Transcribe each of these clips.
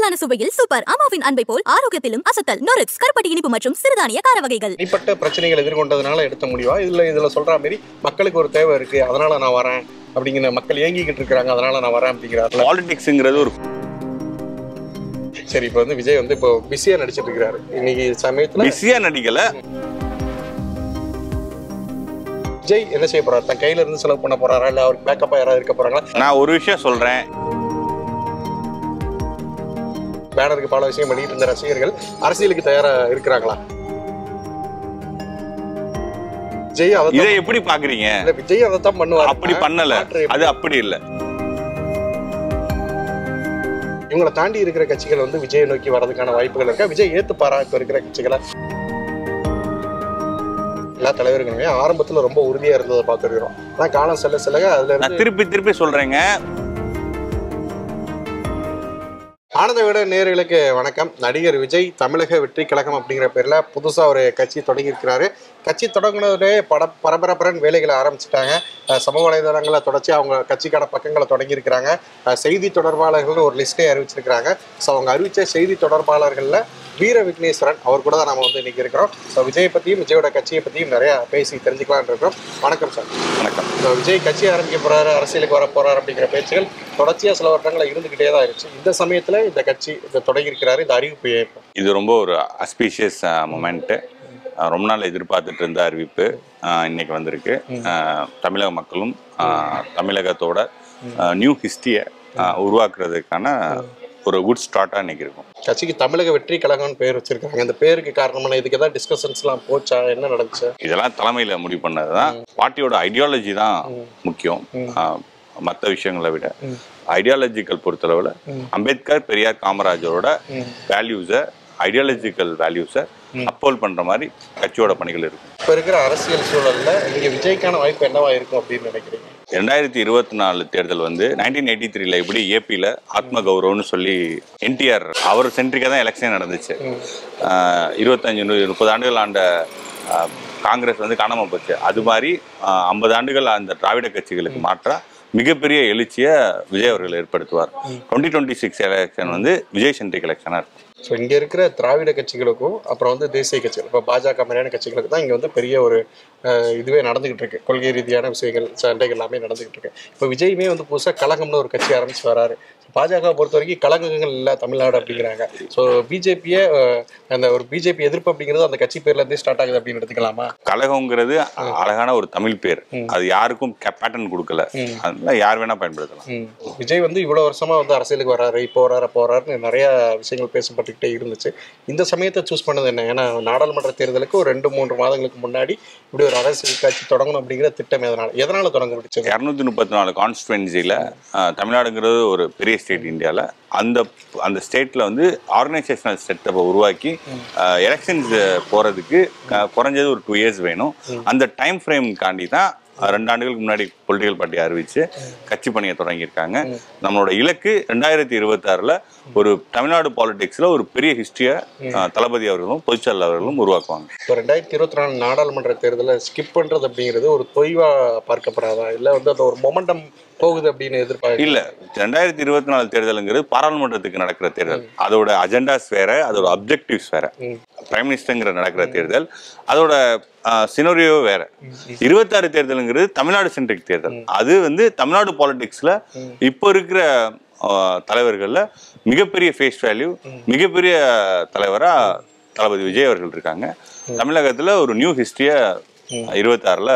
தூக்கலான சுவையில் சூப்பர் அம்மாவின் அன்பை போல் ஆரோக்கியத்திலும் அசத்தல் நொரிக்ஸ் கருப்பட்டி இனிப்பு மற்றும் சிறுதானிய கார வகைகள். தனிப்பட்ட பிரச்சனைகள் எதிர்கொண்டதுனால எடுத்த முடிவா இதுல சொல்ற மாதிரி மக்களுக்கு ஒரு தேவை இருக்கு, அதனால நான் வரேன் அப்படிங்கிற மக்கள் ஏங்கிக்கிட்டு இருக்காங்க, அதனால நான் வரேன் அப்படிங்கிறாரு. பாலிடிக்ஸ்ங்கிறது ஒரு சரி, இப்போ வந்து விஜய் வந்து இப்போ பிஸியா நடிச்சிட்டு இருக்காரு. இன்னைக்கு சமயத்துல பிஸியா நடிக்கல. விஜய் என்ன செய்ய போறாரு? தன் கையில இருந்து செலவு பண்ண போறாரா, இல்ல அவருக்கு பேக்கப்பா யாராவது இருக்க போறாங்களா? நான் ஒரு விஷயம் சொல்றேன், பேனருக்கு பல விஷயம் பண்ணிட்டு இருந்த ரசிகர்கள் அரசியலுக்கு தயாரா இருக்கிறாங்களா? விஜய் இதை எப்படி பாக்குறீங்க? விஜய் அதை தான் பண்ணுவார். அப்படி பண்ணல, அது அப்படி இல்ல. இவங்களை தாண்டி இருக்கிற கட்சிகள் வந்து விஜய் நோக்கி வரதுக்கான வாய்ப்புகள் இருக்கா? விஜய் ஏத்துப்பாரா இப்ப இருக்கிற கட்சிகளை? எல்லா தலைவர்களுமே ஆரம்பத்துல ரொம்ப உறுதியா இருந்ததை பார்த்துருக்கிறோம். ஆனா காலம் செல்ல செல்ல அதுல நான் திருப்பி சொல்றேங்க. ஆனந்த விட நேயர்களுக்கு வணக்கம். நடிகர் விஜய் தமிழக வெற்றி கழகம் அப்படிங்கிற பேர்ல புதுசா ஒரு கட்சி தொடங்கியிருக்கிறாரு. கட்சி தொடங்கினதே பரபரப்புடன் வேலைகளை ஆரம்பிச்சுட்டாங்க. சமூக வலைதளங்களை தொடர்ச்சி அவங்க கட்சிக்கான பக்கங்களை தொடங்கியிருக்கிறாங்க. செய்தி தொடர்பாளர்கள் ஒரு லிஸ்டே அறிவிச்சிருக்கிறாங்க. ஸோ அவங்க அறிவித்த செய்தி தொடர்பாளர்களில் வீர விக்னேஸ்வரன் அவர் கூட தான் நம்ம வந்து இன்னைக்கு இருக்கிறோம். ஸோ விஜயை பற்றியும் விஜயோட கட்சியை பற்றியும் நிறையா பேசி தெரிஞ்சுக்கலான் இருக்கிறோம். வணக்கம் சார். வணக்கம். விஜய் கட்சி ஆரம்பிக்க போறாரு, அரசியலுக்கு வர போறாரு அப்படிங்கிற பேச்சுகள் தொடர்ச்சியாக சில வருடங்களை இருந்துகிட்டே தான் இருந்துச்சு. இந்த சமயத்தில் இந்த கட்சி இதை தொடங்கியிருக்கிறாரு. இந்த அறிவிப்பு ஏற்படும் இது ரொம்ப ஒரு அஸ்பீஷியஸ் மொமெண்ட்டு. ரொம்ப நாள் எதிர்பார்த்துட்டு இருந்த அறிவிப்பு இன்னைக்கு வந்திருக்கு. தமிழக மக்களும் தமிழகத்தோட நியூ ஹிஸ்டரியை உருவாக்குறதுக்கான ஒரு குட் ஸ்டார்ட்டாக இன்னைக்கு இருக்கும். கட்சிக்கு தமிழக வெற்றி கழகம்னு பேர் வச்சிருக்காங்க. இந்த பேருக்கு காரணமான இதுக்கு ஏதாவது டிஸ்கஷன்ஸ்லாம் போச்சா? என்ன நடந்துச்சு? இதெல்லாம் தலைமையில் முடிவு பண்ணது தான். பார்ட்டியோட ஐடியாலஜி தான் முக்கியம் மற்ற விஷயங்களை விட. ஐடியாலஜிக்கல் பொறுத்தளவில் அம்பேத்கர், பெரியார், காமராஜரோட வேல்யூஸை, ஐடியாலஜிக்கல் வேல்யூஸை அப்போல் பண்ற மாதிரி கட்சியோட பணிகள் இருக்கும். இப்போ இருக்கிற அரசியல் சூழல்ல இங்க விஜய்க்கான வாய்ப்பு என்னவா இருக்கும் அப்படின்னு நினைக்கிறீங்க? 2024 தேர்தல் வந்து 1983 இப்படி ஏபியில் ஆத்ம கௌரவம்னு சொல்லி என்டிஆர் அவர் சென்ட்ரிக்காக தான் எலெக்ஷன் நடந்துச்சு. 25-30 ஆண்டுகள் ஆண்ட காங்கிரஸ் வந்து காணாமல் போச்சு. அது மாதிரி 50 ஆண்டுகள் அந்த திராவிட கட்சிகளுக்கு மாற்றா மிகப்பெரிய எழுச்சியை விஜய் அவர்கள் ஏற்படுத்துவார். 2026 எலெக்ஷன் வந்து விஜய் சென்ட்ரிக் எலெக்ஷனாக இருக்கும். ஸோ இங்கே இருக்கிற திராவிட கட்சிகளுக்கும் அப்புறம் வந்து தேசிய கட்சிகள், இப்போ பாஜக மாதிரியான கட்சிகளுக்கு தான் இங்கே வந்து பெரிய ஒரு இதுவே நடந்துகிட்டு இருக்கு. கொள்கை ரீதியான விஷயங்கள், சண்டைகள் எல்லாமே நடந்துகிட்டு இருக்கு. இப்போ விஜயுமே வந்து புதுசாக கழகம்னு ஒரு கட்சி ஆரம்பிச்சு வராரு. பாஜக பொறுத்த வரைக்கும் கழகங்கள் இல்லை தமிழ்நாடு அப்படிங்கிறாங்க. ஸோ பிஜேபியை அந்த ஒரு பிஜேபி எதிர்ப்பு அப்படிங்கிறது அந்த கட்சி பேர்ல இருந்தே ஸ்டார்ட் ஆகுது அப்படின்னு எடுத்துக்கலாமா? கழகங்கிறது அழகான ஒரு தமிழ் பேர், அது யாருக்கும் பேட்டர்ன் கொடுக்கல, அதனால யார் வேணா பயன்படுத்தலாம். விஜய் வந்து இவ்வளவு வருஷமா வந்து அரசியலுக்கு வராரு, இப்போ வராருன்னு நிறைய விஷயங்கள் பேசப்பட்டுக்கிட்டே இருந்துச்சு. இந்த சமயத்தை சூஸ் பண்ணது என்ன? ஏன்னா நாடாளுமன்ற தேர்தலுக்கு ஒரு 2-3 மாதங்களுக்கு முன்னாடி இப்படி ஒரு அரசியல் கட்சி தொடங்கணும் அப்படிங்கிற திட்டம் எதனால தொடங்க முடிச்சது? 234 கான்ஸ்டிடுவன்சியில் தமிழ்நாடுங்கிறது ஒரு பெரிய ஸ்டேட் இந்தியாவில். அந்த ஸ்டேட்டில் வந்து ஆர்கனைசேஷனல் செட்டப்பை உருவாக்கி எலெக்ஷன்ஸ் போகிறதுக்கு குறைஞ்சது ஒரு 2 இயர்ஸ் வேணும். அந்த டைம் ஃப்ரேம்காண்டி தான் 2 ஆண்டுகளுக்கு முன்னாடி பொலிட்டிக்கல் பார்ட்டி அறிவிச்சு கட்சி பணியை தொடங்கியிருக்காங்க. நம்மளோட இலக்கு 2026 ஒரு தமிழ்நாடு பாலிடிக்ஸ்ல ஒரு பெரிய ஹிஸ்டரியை தளபதி அவர்களும் பொதுச்செயலாளர் அவர்களும் உருவாக்குவாங்க. இப்போ 2024 நாடாளுமன்ற தேர்தலை ஸ்கிப் பண்றது அப்படிங்கிறது ஒரு தொய்வா பார்க்கப்படாதா, இல்லை வந்து அது ஒரு மொமெண்டம் போகுது அப்படின்னு எதிர்பார்க்க? இல்ல, 2024 தேர்தலுங்கிறது பாராளுமன்றத்துக்கு நடக்கிற தேர்தல். அதோட அஜெண்டாஸ் வேற, அதோட அப்ஜெக்டிவ்ஸ் வேற. பிரைம் மினிஸ்டர்ங்கிற நடக்கிற தேர்தல், அதோட சினோரியோ வேற. 26 தேர்தலுங்கிறது தமிழ்நாடு சென்ட்ரிக் தேர்தல். அது வந்து தமிழ்நாடு பாலிடிக்ஸ்ல இப்போ இருக்கிற தலைவர்கள்ல மிகப்பெரிய ஃபேஸ் வேல்யூ, மிகப்பெரிய தலைவரா தளபதி விஜய் அவர்கள் இருக்காங்க. தமிழகத்துல ஒரு நியூ ஹிஸ்டரியை 26ல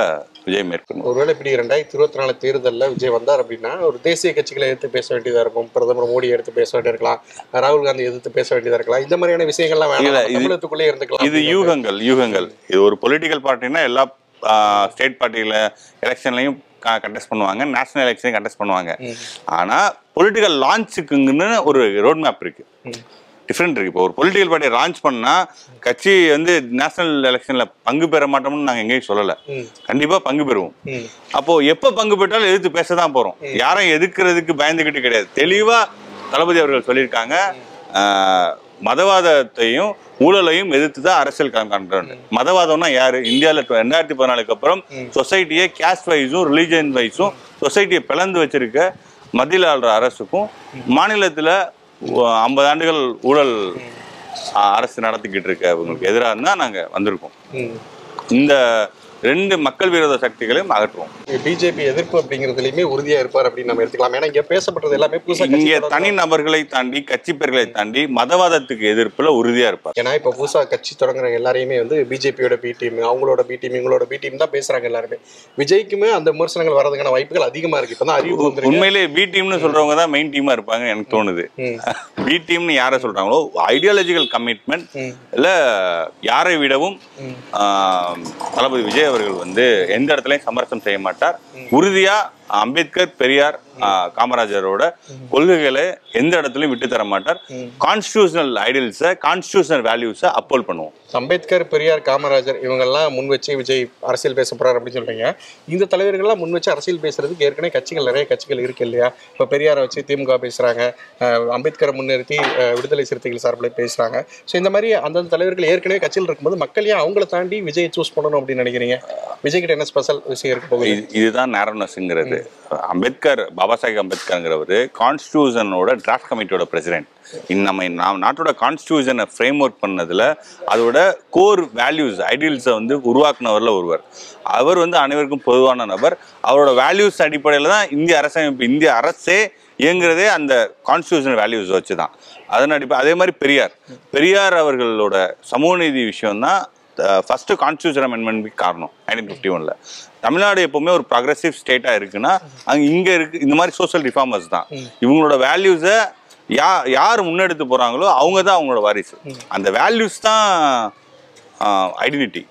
விஜய் மேற்கொள்ளும். ஒருவேளை இப்படி 2024 தேர்தலில் விஜய் வந்தார் அப்படின்னா ஒரு தேசிய கட்சிகளை எதிர்த்து பேச வேண்டியதா இருக்கும், பிரதமர் மோடி எடுத்து பேச வேண்டியது இருக்கலாம், ராகுல் காந்தி எதிர்த்து பேச வேண்டியதா இருக்கலாம். இந்த மாதிரியான விஷயங்கள்லாம் தமிழகத்துக்குள்ளே இருந்துக்கலாம். இது யூகங்கள். இது ஒரு பொலிட்டிக்கல் பார்ட்டினா எல்லா ஸ்டேட் பார்ட்டியில எலெக்ஷன்லையும் கண்டெஸ்ட் பண்ணுவாங்க, நேஷனல் எலெக்ஷனையும் கண்டெஸ்ட் பண்ணுவாங்க. ஆனா பொலிட்டிக்கல் லான்ச்சுக்குன்னு ஒரு ரோட் மேப் இருக்கு, டிஃப்ரெண்ட் இருக்கு. இப்போ ஒரு பொலிட்டிக்கல் பார்ட்டியை லான்ச் பண்ணா கட்சி வந்து நேஷனல் எலெக்ஷன்ல பங்கு பெற மாட்டோம்னு நாங்கள் எங்கேயும் சொல்லலை, கண்டிப்பா பங்கு பெறுவோம். அப்போ எப்போ பங்கு பெற்றாலும் எதிர்த்து பேசதான் போறோம், யாரும் எதிர்க்கிறதுக்கு பயந்துகிட்டு கிடையாது. தெளிவா தளபதி அவர்கள் சொல்லியிருக்காங்க, மதவாதத்தையும் ஊழலையும் எதிர்த்து தான் அரசியல் காண்றோம். மதவாதம்னா யாரு? இந்தியாவில் 2014 அப்புறம் சொசைட்டியை கேஸ்ட் வைஸும் ரிலீஜன் வைஸும் சொசைட்டியை பிளந்து வச்சிருக்க மத்தியில் ஆள்ற அரசுக்கும் மாநிலத்தில் 50 ஆண்டுகள் ஊழல் அரசு நடத்திக்கிட்டு இருக்க அவங்களுக்கு எதிராக இருந்தால் நாங்கள் வந்திருக்கோம். இந்த 2 மக்கள் விரோத சக்திகளையும் அகற்றுவோம். பிஜேபி எதிர்ப்பு அப்படிங்கிறதுலயுமே உறுதியா இருப்பார் அப்படின்னு நம்ம எடுத்துக்கலாம். ஏன்னா இங்க பேசப்பட்டது எல்லாமே இங்க தனி நபர்களை தாண்டி கட்சி பெயர்களை தாண்டி மதவாதத்துக்கு எதிர்ப்புல உறுதியா இருப்பார். ஏன்னா இப்ப புதுசா கட்சி தொடங்குற எல்லாரையுமே வந்து பிஜேபியோட பி டீம், அவங்களோட பி டீம், இவங்களோட பி டீம் தான் பேசுறாங்க எல்லாருமே. விஜய்க்குமே அந்த விமர்சனங்கள் வர்றதுக்கான வாய்ப்புகள் அதிகமா இருக்கு. இப்பதான் அறிவு உண்மையிலே பி டீம்னு சொல்றவங்க தான் மெயின் டீமா இருப்பாங்க எனக்கு தோணுது. பி டீம்னு யாரை சொல்றாங்களோ ஐடியாலஜிக்கல் கமிட்மெண்ட் இல்ல யாரை விடவும் தளபதி விஜய் அவர்கள் வந்து எந்த இடத்துலயும் சமரசம் செய்ய மாட்டார். உறுதியா அம்பேத்கர், பெரியார், காமராஜரோட கொள்கைகளை எந்த இடத்துலயும் விட்டு தர மாட்டார். கான்ஸ்டிடியூஷனல் ஐடியல்ஸை, கான்ஸ்டிடியூஷனல் வேல்யூஸை அப்போல் பண்ணுவோம். அம்பேத்கர், பெரியார், காமராஜர் இவங்கெல்லாம் முன் வச்சு விஜய் அரசியல் பேச போறாரு அப்படின்னு சொல்றீங்க. இந்த தலைவர்கள்லாம் முன் வச்சு அரசியல் பேசுறதுக்கு ஏற்கனவே கட்சிகள் நிறைய கட்சிகள் இருக்கு இல்லையா? இப்போ பெரியாரை வச்சு திமுக பேசுறாங்க, அம்பேத்கரை முன்னிறுத்தி விடுதலை சிறுத்தைகள் சார்பில் பேசுறாங்க. ஸோ இந்த மாதிரி அந்தந்த தலைவர்கள் ஏற்கனவே கட்சியில் இருக்கும்போது மக்கள் ஏன் அவங்கள தாண்டி விஜய் சூஸ் பண்ணணும் அப்படின்னு நினைக்கிறீங்க? விஜய் கிட்ட என்ன ஸ்பெஷல் விஷயம் இருக்க போகுது? இதுதான் நேரோனஸ்ங்கிறது. அம்பேத்கர், பாபா சாஹேப் அம்பேத்கர்ங்கிறவர் கான்ஸ்டிடியூஷனோட டிராஃப்ட் கமிட்டியோட பிரசிடென்ட். நம்ம நாட்டோட கான்ஸ்டிடியூஷனை ஃப்ரேம் ஒர்க் பண்ணதுல அதோட கோர் வேல்யூஸ், ஐடியல்ஸை வந்து உருவாக்குனவர்ல ஒருவர். அவர் வந்து அனைவருக்கும் பொதுவான நபர். அவரோட வேல்யூஸ் அடிப்படையில் தான் இந்திய அரசமைப்பு, இந்திய அரசே இயங்குறதே அந்த கான்ஸ்டிடியூஷன் வேல்யூஸ் வச்சு தான். அதன் அடிப்படை அதே மாதிரி பெரியார் அவர்களோட சமூக நீதி விஷயம் தான் ஃபர்ஸ்ட் கான்ஸ்டிடியூஷன் அமெண்ட்மெண்ட் காரணம். 1951 தமிழ்நாடு எப்பவுமே ஒரு ப்ராக்ரெசிவ் ஸ்டேட்டா இருக்குன்னா இங்க இருக்கு இந்த மாதிரி சோசியல் ரிஃபார்மர்ஸ் தான். இவங்களோட வேல்யூஸை யார் முன்னெடுத்து போறாங்களோ அவங்க தான் அவங்களோட வாரிசு. அந்த வேல்யூஸ் தான் ஐடென்டிட்டி,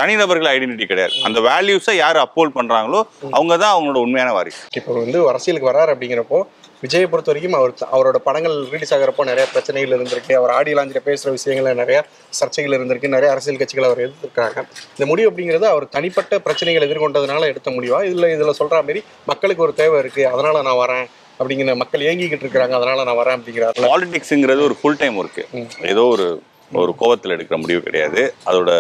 தனிநபர்கள் ஐடென்டிட்டி கிடையாது. அந்த வேல்யூஸை யார் அப்போல் பண்றாங்களோ அவங்க தான் அவங்களோட உண்மையான வாரிசு. இப்போ வந்து அரசியலுக்கு வராரு அப்படிங்கிறப்போ விஜயை பொறுத்த வரைக்கும் அவரோட படங்கள் ரிலீஸ் ஆகிறப்போ நிறைய பிரச்சனைகள் இருந்திருக்கு. அவர் ஆடியோ லாஞ்சில் பேசுகிற விஷயங்கள்ல நிறைய சர்ச்சைகள் இருந்திருக்கு. நிறைய அரசியல் கட்சிகள் அவர் எதிர்த்திருக்காங்க. இந்த முடிவு அப்படிங்கிறது அவர் தனிப்பட்ட பிரச்சனைகள் எதிர்கொண்டதுனால எடுத்த முடிவா? இதில் சொல்ற மாதிரி மக்களுக்கு ஒரு தேவை இருக்கு, அதனால நான் வரேன் அப்படிங்கிற மக்கள் ஏங்கிக்கிட்டு இருக்கிறாங்க, அதனால நான் வரேன் அப்படிங்கிறாரு. பாலிடிக்ஸுங்கிறது ஒரு ஃபுல் டைம் ஒர்க்கு. ஏதோ ஒரு கோவத்தில் எடுக்கிற முடிவு கிடையாது. அதோட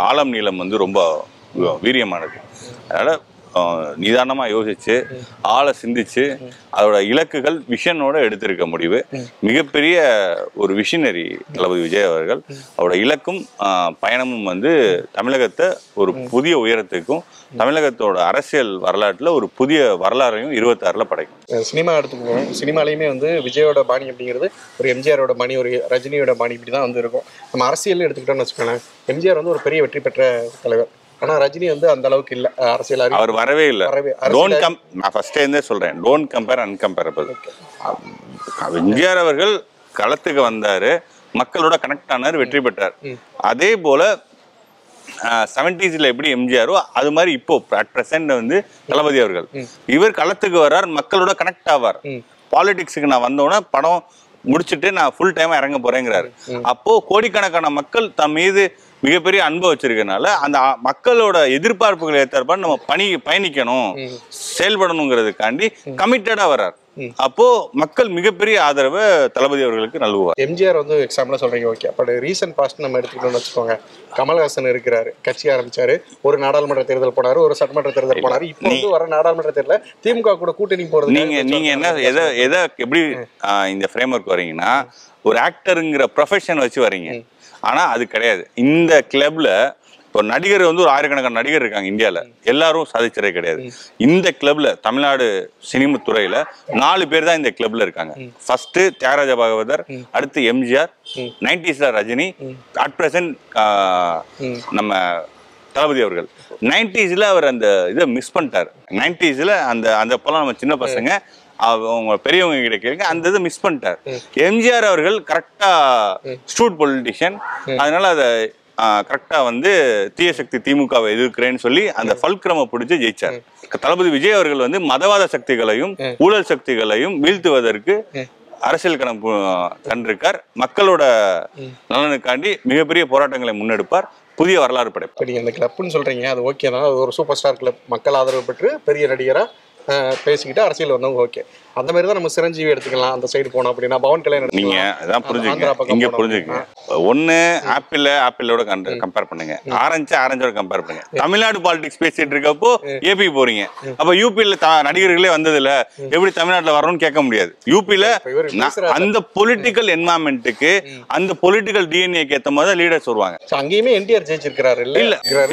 ஆழம் நீளம் வந்து ரொம்ப வீரியமானது. அதனால நிதானமாக யோசிச்சு ஆளை சிந்திச்சு அதோட இலக்குகள் விஷனோட எடுத்திருக்க முடிவு. மிகப்பெரிய ஒரு விஷனரி தளபதி விஜய் அவர்கள். அவரோட இலக்கும் பயணமும் வந்து தமிழகத்தை ஒரு புதிய உயரத்துக்கும் தமிழகத்தோட அரசியல் வரலாற்றில் ஒரு புதிய வரலாறையும் 26 படைக்கும். சினிமா எடுத்துக்குவோம். சினிமாலையுமே வந்து விஜயோட பாணி அப்படிங்கிறது ஒரு எம்ஜிஆரோட பாணி, ஒரு ரஜினியோட பாணி இப்படி தான் வந்து இருக்கும். நம்ம அரசியல் எடுத்துக்கிட்டோம்னு வச்சுக்கோங்களேன், எம்ஜிஆர் வந்து ஒரு பெரிய வெற்றி பெற்ற தலைவர். ஆனா ரஜினி வந்து அந்த அளவுக்கு இல்ல அரசியல். அவர் வரவே இல்லை. நான் ஃபர்ஸ்டே இருந்தே சொல்றேன், டோன்ட் கம்பேர் அன்கம்பேரபிள். எம்ஜிஆர் அவர்கள் களத்துக்கு வந்தாரு, மக்களோட கனெக்ட் ஆனார், வெற்றி பெற்றார். அதே போல 70s எப்படி எம்ஜிஆரோ அது மாதிரி இப்போ அட் பிரசன்ட் வந்து தளபதி அவர்கள் இவர் களத்துக்கு வர்றார், மக்களோட கனெக்ட் ஆவார். பாலிடிக்ஸுக்கு நான் வந்தோன்னே படம் முடிச்சுட்டு நான் ஃபுல் டைமா இறங்க போறேங்கிறாரு. அப்போ கோடிக்கணக்கான மக்கள் தம் மீது மிகப்பெரிய அன்பை வச்சிருக்கனால அந்த மக்களோட எதிர்பார்ப்புகளை ஏற்பாடு நம்ம பயணிக்கணும், செயல்படணுங்கிறதுக்காண்டி கமிட்டடா வர்றார். அப்போ மக்கள் மிகப்பெரிய ஆதரவை தளபதி அவர்களுக்கு நல்குவார். எம்ஜிஆர் வந்து எக்ஸாம்பிளா சொல்றீங்க, ஓகே. அப்ப ரீசன்ட் பாஸ்ட் நம்ம எடுத்துக்கிட்டோம்னு வச்சுக்கோங்க, கமல்ஹாசன் இருக்கிறாரு, கட்சி ஆரம்பிச்சாரு, ஒரு நாடாளுமன்ற தேர்தல் போனாரு, ஒரு சட்டமன்ற தேர்தல் போனாரு. இப்போ வந்து வர நாடாளுமன்ற தேர்தல் திமுக கூட கூட்டணி போறது. நீங்க என்ன எதை எப்படி இந்த ஃப்ரேம் ஒர்க் வரீங்கன்னா ஒரு ஆக்டருங்கிற ப்ரொஃபஷன் வச்சு வரீங்க. ஆனா அது கிடையாது. இந்த கிளப்ல இப்போ நடிகர் வந்து ஒரு 1000கணக்கான நடிகர் இருக்காங்க இந்தியாவில், எல்லாரும் சாதிச்சதே கிடையாது. இந்த கிளப்ல தமிழ்நாடு சினிமா துறையில 4 பேர் தான் இந்த கிளப்ல இருக்காங்க. ஃபர்ஸ்ட் தியாகராஜ பாகவதர், அடுத்து எம்ஜிஆர், 90ஸ்ல ரஜினி, அட் பிரசன்ட் நம்ம தளபதி அவர்கள். 90ஸ்ல அவர் அந்த இதை மிஸ் பண்ணிட்டார். 90ஸ்ல அந்த படம் நம்ம சின்ன பசங்க அவங்க பெரியவங்க கிட்ட கேட்க அந்த இதை மிஸ் பண்ணிட்டார். எம்ஜிஆர் அவர்கள் கரெக்டா ஸ்டூட் பொலிட்டிஷியன், அதனால அதை கரெக்டா வந்து தீய சக்தி திமுகவை எதிர்க்கிறேன்னு சொல்லி அந்த ஃபல்க்ரம பிடிச்சு ஜெயிச்சார். தளபதி விஜய் அவர்கள் வந்து மதவாத சக்திகளையும் ஊழல் சக்திகளையும் வீழ்த்துவதற்கு அரசியல் கணக்கு கண்டிருக்கார். மக்களோட நலனுக்காண்டி மிகப்பெரிய போராட்டங்களை முன்னெடுப்பார், புதிய வரலாறு படைப்பார். நீங்க அந்த கிளப்னு சொல்றீங்க, அது ஓகே தான். அது ஒரு சூப்பர் ஸ்டார் கிளப், மக்கள் ஆதரவு பெற்று பெரிய நடிகரா பேசிக்கிட்டு அரசியல் வந்தவங்க, ஓகே. அந்த மாதிரி தான் நம்ம சிரஞ்சீவி எடுத்துக்கலாம். அந்த சைடு போனோம் அப்படின்னா பவன் கல்யாணம் நீங்க அதான் புரிஞ்சுக்கங்க. இங்க புரிஞ்சுக்கங்க, ஒன்னு ஆப்பிளோட கம்பேர் பண்ணுங்க, ஆரஞ்சோட கம்பேர் பண்ணுங்க. தமிழ்நாடு பாலிடிக்ஸ் பேசிட்டு இருக்கப்போ ஏபி போறீங்க. அப்ப யூபில நடிகர்களே வந்தது இல்ல, எப்படி தமிழ்நாட்டுல வரணும்னு கேட்க முடியாது. யூபில அந்த பொலிட்டிக்கல் என்வாயன்மெண்ட்டுக்கு அந்த பொலிட்டிக்கல் டிஎன்ஏக்கு ஏத்த மாதிரி லீடர்ஸ் வருவாங்க. அங்கேயுமே என்டிஆர் ஜெயிச்சிருக்காரு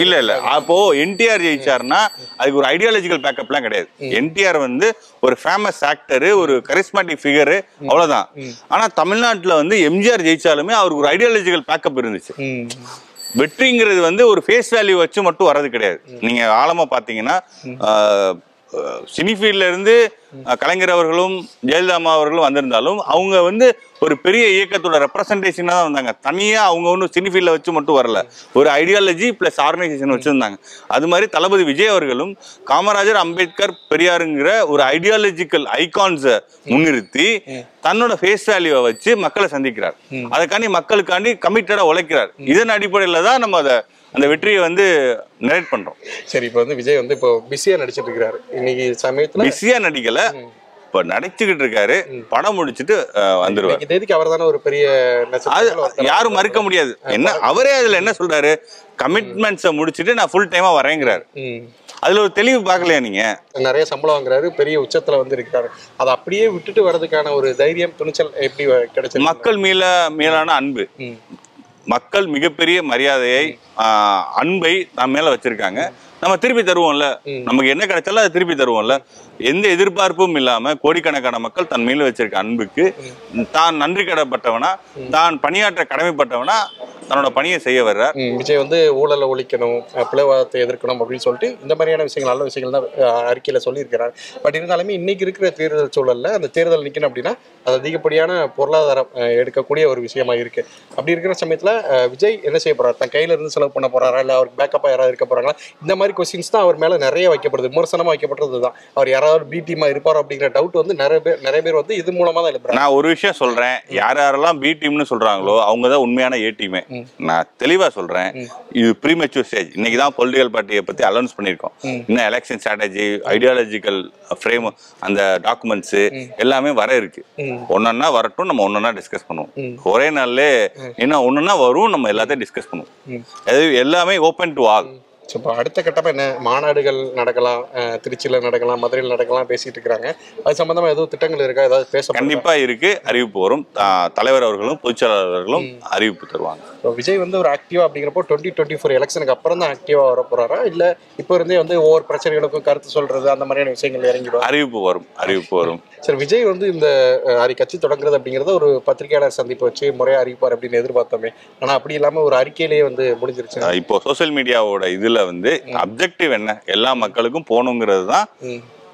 இல்ல. அப்போ என்டிஆர் ஜெயிச்சாருன்னா அதுக்கு ஒரு ஐடியாலஜிக்கல் பேக்கப் எல்லாம் கிடையாது. என்டிஆர் வந்து ஒரு ஃபேமஸ் ஆக்டர், ஒரு கரிஸ்மாட்டிக் ஃபிகர், அவ்வளவுதான். ஆனா தமிழ்நாட்டுல வந்து எம்ஜிஆர் ஜெயிச்சாலுமே அவருக்கு ஒரு ஐடியாலஜிக்கல் பேக்கப் இருந்துச்சு. வெற்றிங்கிறது வந்து ஒரு ஃபேஸ் வேல்யூ வச்சு மட்டும் வர்றது கிடையாது. நீங்க ஆழமா பாத்தீங்கன்னா சினிஃபீல்ட்ல இருந்து கலைஞர் அவர்களும் ஜெயலலிதா அம்மா அவர்களும் வந்திருந்தாலும் அவங்க வந்து ஒரு பெரிய இயக்கத்தோட ரெப்ரசன்டேஷனா தான் வந்தாங்க. தனியா அவங்க ஒன்றும் சினிஃபீல்ட்ல வச்சு மட்டும் வரல, ஒரு ஐடியாலஜி பிளஸ் ஆர்கனைசேஷன் வச்சிருந்தாங்க. அது மாதிரி தளபதி விஜய் அவர்களும் காமராஜர், அம்பேத்கர், பெரியாருங்கிற ஒரு ஐடியாலஜிக்கல் ஐகான்ஸை முன்னிறுத்தி தன்னோட ஃபேஸ் வேல்யூவை வச்சு மக்களை சந்திக்கிறார். அதுக்காண்டி மக்களுக்காண்டி கமிட்டடா உழைக்கிறார். இதன் அடிப்படையில தான் நம்ம அந்த வெற்றியை வந்து நரேட் பண்றோம். சரி, இப்போ வந்து விஜய் வந்து இப்போ பிஸியா நடிச்சிட்டு இருக்காரு. இன்னைக்கு சமயத்துல பிஸியா நடிக்கல, இப்ப நடிச்சுக்கிட்டு இருக்காரு. படம் முடிச்சுட்டு வந்துருவாரு. தேதிக்கு அவர் தானே ஒரு பெரிய யாரும் மறுக்க முடியாது. என்ன அவரே அதுல என்ன சொல்றாரு, கமிட்மெண்ட்ஸை முடிச்சுட்டு நான் ஃபுல் டைமா வரேங்கிறாரு. அதுல ஒரு தெளிவு பார்க்கலையா நீங்க? நிறைய சம்பளம் வாங்குறாரு, பெரிய உச்சத்துல வந்து இருக்கிறாரு. அதை அப்படியே விட்டுட்டு வர்றதுக்கான ஒரு தைரியம், துணிச்சல் எப்படி கிடைச்சது? மக்கள் மேலான அன்பு, மக்கள் மிகப்பெரிய மரியாதையை, அன்பை நம்ம மேல வச்சிருக்காங்க. நம்ம திருப்பி தருவோம்ல, நமக்கு என்ன கிடைச்சாலும் அதை திருப்பி தருவோம்ல. எந்த எதிர்பார்ப்பும் இல்லாம கோடிக்கணக்கான மக்கள் தன் மேல வச்சிருக்க அன்புக்கு தான் நன்றி கடப்பட்டவனா, தான் பணியாற்ற கடமைப்பட்டவனா தன்னோட பணியை செய்ய வர்றார். விஜய் வந்து ஊழலை ஒழிக்கணும், பிளவாதத்தை எதிர்க்கணும் அப்படின்னு சொல்லிட்டு இந்த மாதிரியான விஷயங்கள், நல்ல விஷயங்கள் தான் அறிக்கையில சொல்லியிருக்கிறார். பட் இருந்தாலுமே இன்னைக்கு இருக்கிற தேர்தல் சூழல்ல அந்த தேர்தல் நிக்கணும் அப்படின்னா அது அதிகப்படியான பொருளாதாரம் எடுக்கக்கூடிய ஒரு விஷயமா இருக்கு. அப்படி இருக்கிற சமயத்துல விஜய் என்ன செய்ய போறாரு? தன் கையில இருந்து செலவு பண்ண போறாரா, இல்ல அவருக்கு பேக்கப்பா யாராவது இருக்க போறாங்களா? இந்த மாதிரி கொஸ்டின்ஸ் தான் அவர் மேல நிறைய வைக்கப்படுது, விமர்சனமா வைக்கப்படுறது தான். அவர் யாராவது பி டீமா இருப்பாரோ அப்படிங்கிற டவுட் வந்து நிறைய பேர் வந்து இது மூலமா தான் எழுப்புறாங்க. நான் ஒரு விஷயம் சொல்றேன், யாரெல்லாம் பி டீம்னு சொல்றாங்களோ அவங்க தான் உண்மையான ஏ டீமே. நான் தெளிவா சொல்றேன், இது ப்ரீமெச்சூர் ஸ்டேஜ். இன்னைக்கு தான் பொலிட்டிக்கல் பார்ட்டியை பத்தி அனௌன்ஸ் பண்ணிருக்கோம். இன்னும் எலெக்ஷன் ஸ்ட்ராட்டஜி, ஐடியாலஜிக்கல் ஃப்ரேம், அந்த டாக்குமெண்ட்ஸ் எல்லாமே வர இருக்கு. ஒன்னொன்னா வரட்டும், நம்ம ஒன்னொன்னா டிஸ்கஸ் பண்ணுவோம். ஒரே நாள்ல என்ன ஒன்னொன்னா வரும், நம்ம எல்லாத்தையும் டிஸ்கஸ் பண்ணுவோம். எல்லாமே ஓபன் டு ஆல். இப்போ அடுத்த கட்டமாக என்ன, மாநாடுகள் நடக்கலாம், திருச்சியில் நடக்கலாம், மதுரையில் நடக்கலாம் பேசிட்டு இருக்கிறாங்க. அது சம்பந்தமா எதுவும் திட்டங்கள் இருக்கா? ஏதாவது பேச? கண்டிப்பா இருக்கு, அறிவிப்பு வரும். தலைவர் அவர்களும் பொதுச்செயலாளர் அவர்களும் அறிவிப்பு தருவாங்க. விஜய் வந்து ஒரு ஆக்டிவா அப்படிங்கிறப்போ 2024 எலெக்ஷனுக்கு அப்புறம் தான் ஆக்டிவா வர போறாரா, இல்ல இப்போ இருந்தே வந்து ஒவ்வொரு பிரச்சனைகளுக்கும் கருத்து சொல்றது அந்த மாதிரியான விஷயங்கள் இறங்கிடும்? அறிவிப்பு வரும். சரி, விஜய் வந்து இந்த கட்சி தொடங்குறது அப்படிங்கறத ஒரு பத்திரிகையாளர் சந்திப்பு வச்சு முறையா அறிவிப்பார் அப்படின்னு எதிர்பார்த்தோமே. ஆனா அப்படி இல்லாம ஒரு அறிக்கையிலேயே வந்து முடிஞ்சிருச்சு. இப்போ சோசியல் மீடியாவோட இதுல வந்து அப்ஜெக்டிவ் என்ன, எல்லா மக்களுக்கும் போகணுங்கிறது தான்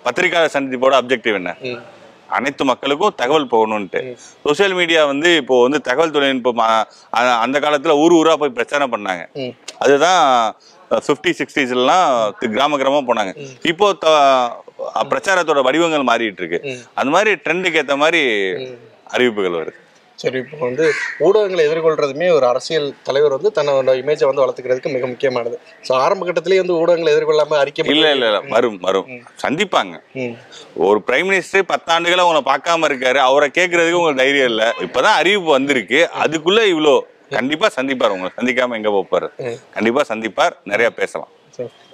பத்திரிகையாளர் சந்திப்போட அப்ஜெக்டிவ் என்ன, அனைத்து மக்களுக்கும் தகவல் போகணும்ட்டு. சோசியல் மீடியா வந்து இப்போ வந்து தகவல் தொழில்நுட்பம் அந்த காலத்துல ஊரா போய் பிரச்சாரம் பண்ணாங்க. அதுதான் 50s 60s கிராம போனாங்க. இப்போ பிரச்சாரத்தோட வடிவங்கள் மாறிட்டு இருக்கு. அந்த மாதிரி ட்ரெண்டுக்கு ஏற்ற மாதிரி அறிவிப்புகள் வருது. சரி, இப்போ வந்து ஊடகங்களை எதிர்கொள்றதுமே ஒரு அரசியல் தலைவர் வந்து தன்னோட இமேஜை வந்து வளர்த்துக்கிறதுக்கு மிக முக்கியமானது. ஸோ ஆரம்ப கட்டத்திலேயே வந்து ஊடகங்களை எதிர்கொள்ளாம அறிக்கை இல்ல வரும் சந்திப்பாங்க. ஒரு பிரைம் மினிஸ்டர் 10 ஆண்டுகளா உங்களை பார்க்காம இருக்காரு, அவரை கேட்கறதுக்கு உங்களுக்கு தைரியம் இல்ல. இப்பதான் அறிவிப்பு வந்திருக்கு, அதுக்குள்ள இவ்வளோ கண்டிப்பா சந்திப்பார். உங்களை சந்திக்காம எங்க போப்பாரு? கண்டிப்பா சந்திப்பார், நிறைய பேசலாம்.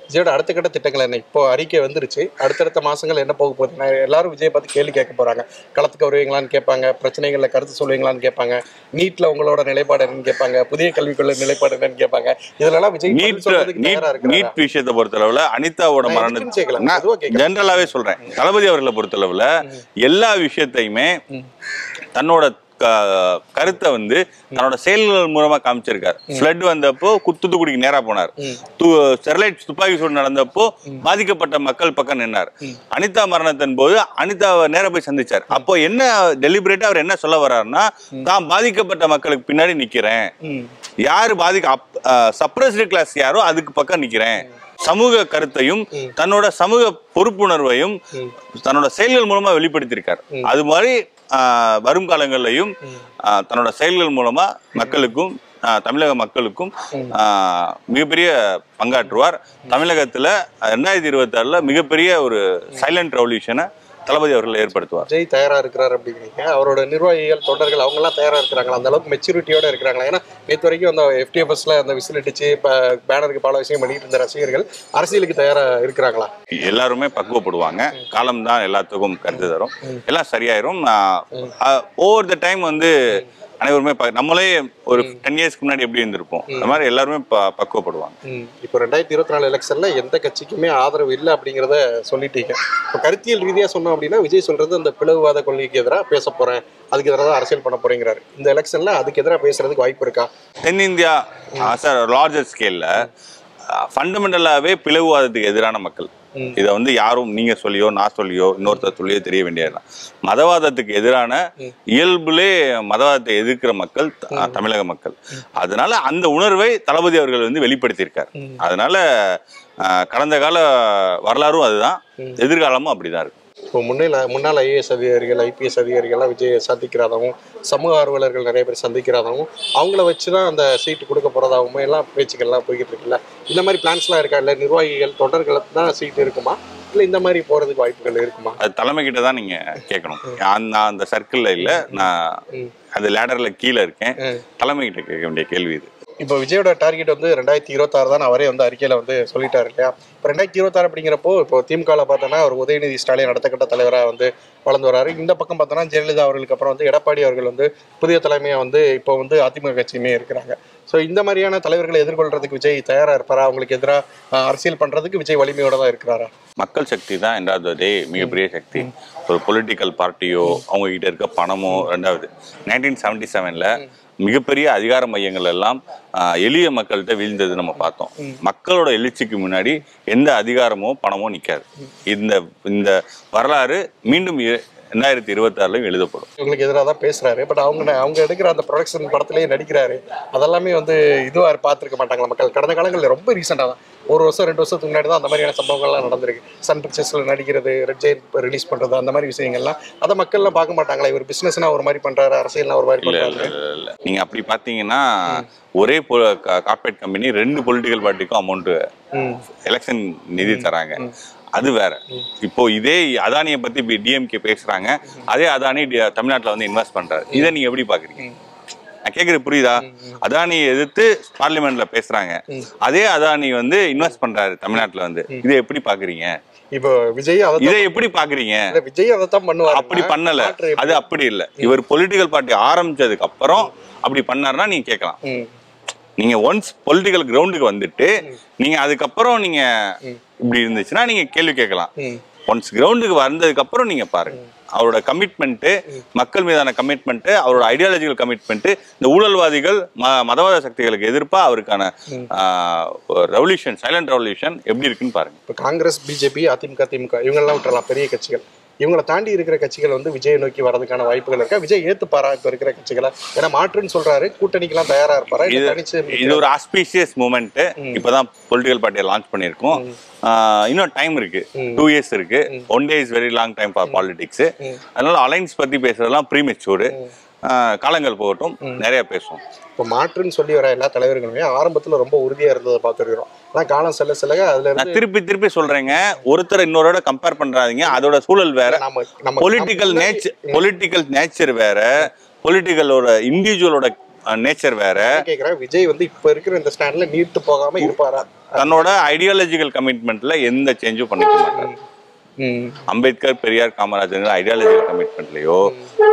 விஜயோட அடுத்த கட்ட திட்டங்கள் என்ன? இப்போ அறிக்கை வந்துருச்சு, அடுத்தடுத்த மாசங்கள் என்ன போக போகுது? எல்லாரும் விஜய் பார்த்து கேள்வி கேட்க போறாங்க. களத்துக்கு வருவீங்களான்னு கேட்பாங்க, பிரச்சனைகள்ல கருத்து சொல்லுவீங்களான்னு கேட்பாங்க, நீட்ல உங்களோட நிலைப்பாடு என்னன்னு கேட்பாங்க, புதிய கல்விக்குள்ள நிலைப்பாடு என்னன்னு கேட்பாங்க. இதெல்லாம் விஜய் நீட் விஷயத்தை பொறுத்தளவுல அனிதாவோட மரணம் ஜெனரலாவே சொல்றேன். தளபதி அவர்களை பொறுத்தளவுல எல்லா விஷயத்தையுமே தன்னோட கருத்தை வந்து தன்னோட செயல்கள் மூலமா காமிச்சிருக்காரு. ஃப்ளட் வந்தப்போ தூத்துக்குடிக்கு நேரா போனார். ஸ்டெர்லைட் துப்பாக்கி சூடு நடந்தப்போ பாதிக்கப்பட்ட மக்கள் பக்கம் நின்னார். அனிதா மரணத்தின் போது அனிதாவை நேரா போய் சந்திச்சார். அப்போ என்ன டெலிபரேட்டா அவர் என்ன சொல்ல வர்றாருன்னா, தான் பாதிக்கப்பட்ட மக்களுக்கு பின்னாடி நிக்கிறேன், யாரு சப்ரஸ்டு கிளாஸ் யாரோ அதுக்கு பக்கம் நிக்கிறேன், சமூக கருத்தையும் தன்னோட சமூக பொறுப்புணர்வையும் தன்னோட செயல்கள் மூலமா வெளிப்படுத்தியிருக்காரு. அது மாதிரி வரும் காலங்கள்லையும் தன்னோட செயல்கள் மூலமா மக்களுக்கும் தமிழக மக்களுக்கும் மிகப்பெரிய பங்காற்றுவார். தமிழகத்துல 2026 மிகப்பெரிய ஒரு சைலண்ட் ரெவல்யூஷனை தளபதி அவர்கள் ஏற்படுத்துவார். விஜய் தயாரா இருக்கிறார் அப்படிங்கிறீங்க. அவரோட நிர்வாகிகள் தொண்டர்கள் அவங்க எல்லாம் தயாரா இருக்கிறாங்களா? அந்த அளவுக்கு மெச்சூரிட்டியோட இருக்கிறாங்களா? ஏன்னா நேற்று வரைக்கும் அந்த FTFSல அந்த விசில் அடிச்சு பேனருக்கு பல விஷயம் பண்ணிட்டு இருந்த ரசிகர்கள் அரசியலுக்கு தயாரா இருக்கிறாங்களா? எல்லாருமே பக்குவப்படுவாங்க. காலம் தான் எல்லாத்துக்கும் கருத்து தரும். எல்லாம் சரியாயிரும். ஓவர் த டைம் வந்து அனைவருமே நம்மளே ஒரு 10 இயர்ஸ்க்கு முன்னாடி எப்படி இருந்திருப்போம் அந்த மாதிரி எல்லாருமே பக்குவப்படுவாங்க. இப்போ 2024 எலெக்ஷன்ல எந்த கட்சிக்குமே ஆதரவு இல்லை அப்படிங்கிறத சொல்லிட்டீங்க. இப்போ கருத்தியல் ரீதியா சொன்னோம் அப்படின்னா விஜய் சொல்றது அந்த பிளவுவாத கொள்கைக்கு எதிராக பேச போறேன், அதுக்கு எதிராக தான் அரசியல் பண்ண போறேங்கிறாரு. இந்த எலெக்ஷன்ல அதுக்கு எதிராக பேசுறதுக்கு வாய்ப்பு இருக்கா? தென்னிந்தியா லார்ஜர் ஸ்கேல்ல ஃபண்டமெண்டலாவே பிளவுவாதத்துக்கு எதிரான மக்கள். இதை வந்து யாரும் நீங்க சொல்லியோ நான் சொல்லியோ இன்னொருத்தர் சொல்லியோ தெரிய வேண்டியதுதான். மதவாதத்துக்கு எதிரான இயல்புலே மதவாதத்தை எதிர்க்கிற மக்கள் தமிழக மக்கள். அதனால அந்த உணர்வை தளபதி அவர்கள் வந்து வெளிப்படுத்தியிருக்காரு. அதனால கடந்த கால வரலாறும் அதுதான், எதிர்காலமும் அப்படிதான் இருக்கு. இப்போ முன்னாள் IAS அதிகாரிகள் IPS அதிகாரிகள்லாம் விஜயை சந்திக்கிறதாகவும் சமூக ஆர்வலர்கள் நிறைய பேர் சந்திக்கிறதாகவும் அவங்கள வச்சு தான் அந்த சீட்டு கொடுக்க போறதாகவும் எல்லாம் பேச்சுக்கள்லாம் போய்கிட்டு இருக்குல்ல. இந்த மாதிரி பிளான்ஸ்லாம் இருக்கா? இல்லை நிர்வாகிகள் தொண்டர்களுக்கு தான் சீட்டு இருக்குமா, இல்லை இந்த மாதிரி போறதுக்கு வாய்ப்புகள் இருக்குமா? அது தலைமை கிட்ட தான் நீங்க கேட்கணும். நான் அந்த சர்க்கிள்ல இல்ல, நான் அந்த லேடர்ல கீழே இருக்கேன். தலைமை கிட்ட கேட்க வேண்டிய கேள்வி இது. இப்போ விஜயோட டார்கெட் வந்து 2026 தான் அவரே வந்து அறிக்கையில வந்து சொல்லிட்டாரு இல்லையா? இப்போ 2026 அப்படிங்கிறப்போ இப்போ திமுகவில் பார்த்தோன்னா ஒரு உதயநிதி ஸ்டாலின் அடுத்த கட்ட தலைவராக வந்து வளர்ந்து வராரு. இந்த பக்கம் பார்த்தோன்னா ஜெயலலிதா அவர்களுக்கு அப்புறம் வந்து எடப்பாடி அவர்கள் வந்து புதிய தலைமையாக வந்து இப்போ வந்து அதிமுக கட்சியுமே இருக்கிறாங்க. ஸோ இந்த மாதிரியான தலைவர்களை எதிர்கொள்றதுக்கு விஜய் தயாராக இருப்பாரா? அவங்களுக்கு எதிராக அரசியல் பண்றதுக்கு விஜய் வலிமையோட தான் இருக்கிறாரா? மக்கள் சக்தி தான் ரெண்டாவது மிகப்பெரிய சக்தி. ஒரு பொலிட்டிக்கல் பார்ட்டியோ அவங்க கிட்ட இருக்க பணமோ. ரெண்டாவது 1977ல மிகப்பெரிய அதிகார மையங்கள் எல்லாம் எளிய மக்கள்கிட்ட வீழ்ந்தது நம்ம பார்த்தோம். மக்களோட எழுச்சிக்கு முன்னாடி எந்த அதிகாரமோ பணமோ நிற்காது. இந்த வரலாறு மீண்டும் 2026 எழுதப்படும். இவங்களுக்கு எதிராக தான் பேசுறாரு. பட் அவங்க எடுக்கிற அந்த ப்ரொடக்ஷன் படத்திலேயே நடிக்கிறாரு. அதெல்லாமே வந்து இதுவா பார்த்துருக்க மாட்டாங்களா மக்கள்? கடந்த காலங்களில் ரொம்ப ரீசெண்டாக தான், 1 வருஷம் 2 வருஷத்துக்கு முன்னாடி தான் அந்த மாதிரியான சம்பவங்கள்லாம் நடந்திருக்கு. சன் பிக்சர்ஸ்ல நடிக்கிறது, ரெட் ஜெயின்ட் ரிலீஸ் பண்றது, அந்த மாதிரி விஷயங்கள்லாம் அதை மக்கள்லாம் பார்க்க மாட்டாங்களா? இவர் பிசினஸ்னா ஒரு மாதிரி பண்றாரு, அரசியல்னா ஒரு மாதிரி பண்றாரு. நீங்க அப்படி பாத்தீங்கன்னா ஒரே கார்பரேட் கம்பெனி 2 பொலிட்டிக்கல் பார்ட்டிக்கும் அமௌண்ட் எலெக்ஷன் நிதி தராங்க. அது வேற. இப்போ இதே அதானியை பத்தி DMK பேசுறாங்க, அதே அதானி தமிழ்நாட்டுல வந்து இன்வெஸ்ட் பண்றாரு. இதை நீங்க எப்படி பாக்குறீங்க? நான் கேக்குறது புரியுதா? அதானியை எதிர்த்து பார்லிமெண்ட்ல பேசுறாங்க, அதே அதானி வந்து இன்வெஸ்ட் பண்றாரு தமிழ்நாட்டுல வந்து. இதை எப்படி பாக்குறீங்க? இப்போ விஜய் இதை எப்படி பாக்குறீங்க? விஜய் அதைத்தான் பண்ணுவார். அப்படி பண்ணல, அது அப்படி இல்ல. இவர் பொலிட்டிக்கல் பார்ட்டி ஆரம்பிச்சதுக்கு அப்புறம் அப்படி பண்ணாருன்னா நீங்க கேட்கலாம். நீங்க ஒன்ஸ் பொலிட்டிக்கல் கிரவுண்டுக்கு வந்துட்டு நீங்க அதுக்கப்புறம் நீங்க இப்படி இருந்துச்சுன்னா நீங்க கேள்வி கேட்கலாம். ஒன்ஸ் கிரவுண்டுக்கு வந்ததுக்கு அப்புறம் நீங்க பாருங்க அவரோட கமிட்மெண்ட், மக்கள் மீதான கமிட்மெண்ட், அவரோட ஐடியாலஜிக்கல் கமிட்மெண்ட், இந்த ஊழல்வாதிகள் மதவாத சக்திகளுக்கு எதிர்ப்பா அவருக்கான ரெவல்யூஷன், சைலண்ட் ரெவல்யூஷன் எப்படி இருக்குன்னு பாருங்க. இப்போ காங்கிரஸ், BJP, அதிமுக, திமுக இவங்கெல்லாம் விட்டுறலாம், பெரிய கட்சிகள். இவங்களை தாண்டி இருக்கிற கட்சிகள் வந்து விஜய் நோக்கி வரதுக்கான வாய்ப்புகள் இருக்கா? விஜய் ஏத்துப்பாரா இப்போ இருக்கிற கட்சிகளை? ஏன்னா மாற்றுன்னு சொல்றாரு, கூட்டணிக்கெல்லாம் தயாரா இருப்பாரா? இது ஒரு ஆஸ்பீஷியஸ் மூமெண்ட். இப்பதான் பொலிட்டிக்கல் பார்ட்டியை லான்ச் பண்ணியிருக்கோம். இன்னும் டைம் இருக்கு, 2 இயர்ஸ் இருக்கு. 1 day is very long time for politics. அதனால அலைன்ஸ் பத்தி பேசுறதெல்லாம் ப்ரீமெச்சூர். காலங்கள் போகட்டும், நிறைய பேசுவோம். இப்போ மாற்றுன்னு சொல்லி வர எல்லா தலைவர்களுமே ஆரம்பத்துல ரொம்ப உறுதியா இருந்ததை பார்த்துருக்கிறோம். ஆனால் காலம் செல்ல செல்ல அதுல நான் திருப்பி சொல்றேங்க, ஒருத்தர் இன்னொருட கம்பேர் பண்றாதீங்க. அதோட சூழல் வேற, பொலிட்டிக்கல் நேச்சர் வேற, பொலிட்டிக்கலோட இண்டிவிஜுவலோட நேச்சர் வேற. கேக்குறேன், விஜய் வந்து இப்ப இருக்கிற இந்த ஸ்டாண்ட்ல நீட்டு போகாம இருப்பாரா? தன்னோட ஐடியாலஜிக்கல் கமிட்மெண்ட்ல எந்த சேஞ்சும் பண்ணிக்க மாட்டாரு. அம்பேத்கர், பெரியார், காமராஜர் ஐடியாலஜிக்கல் கமிட்மெண்ட்லயோ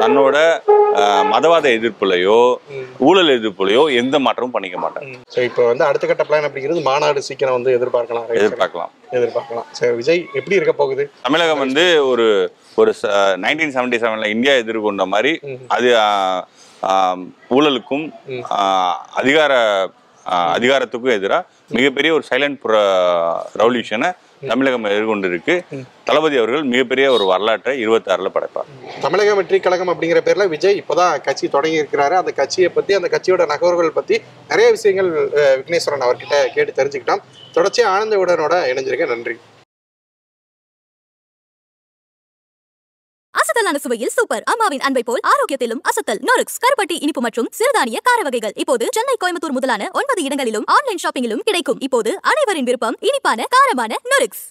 தன்னோட மதவாத எதிர்ப்புலையோ ஊழல் எதிர்ப்புலையோ எந்த மாற்றமும் பண்ணிக்க மாட்டாங்க. இப்போ வந்து அடுத்த கட்ட பிளான் அப்படிங்கிறது மாநாடு சீக்கிரம் வந்து எதிர்பார்க்கலாம். சரி, விஜய் எப்படி இருக்க போகுது? தமிழகம் வந்து ஒரு 1977ல இந்தியா எதிர்கொண்ட மாதிரி அது ஊழலுக்கும் அதிகாரத்துக்கும் எதிராக மிகப்பெரிய ஒரு சைலண்ட் ரெவல்யூஷனை தமிழகம் எதிர்கொண்டு இருக்கு. தளபதி அவர்கள் மிகப்பெரிய ஒரு வரலாற்றை 26ல படைப்பார். தமிழக வெற்றி கழகம் அப்படிங்கிற பேர்ல விஜய் இப்பதான் கட்சி தொடங்கி இருக்கிறாரு. அந்த கட்சியை பத்தி, அந்த கட்சியோட நகர்வுகள் பத்தி நிறைய விஷயங்கள் விக்னேஸ்வரன் அவர்கிட்ட கேட்டு தெரிஞ்சுக்கிட்டோம். தொடர்ச்சியா ஆனந்த விகடனோட இணைஞ்சிருக்கேன். நன்றி. அசத்தலான சுவையில் சூப்பர் அம்மாவின் அன்பை போல் ஆரோக்கியத்திலும் அசத்தல். நொரிக்ஸ் கருப்பட்டி இனிப்பு மற்றும் சிறுதானிய கார வகைகள் இப்போது சென்னை, கோயம்புத்தூர் முதலான 9 இடங்களிலும் ஆன்லைன் ஷாப்பிங்கிலும் கிடைக்கும். இப்போது அனைவரின் விருப்பம் இனிப்பான காரமான நொரிக்ஸ்.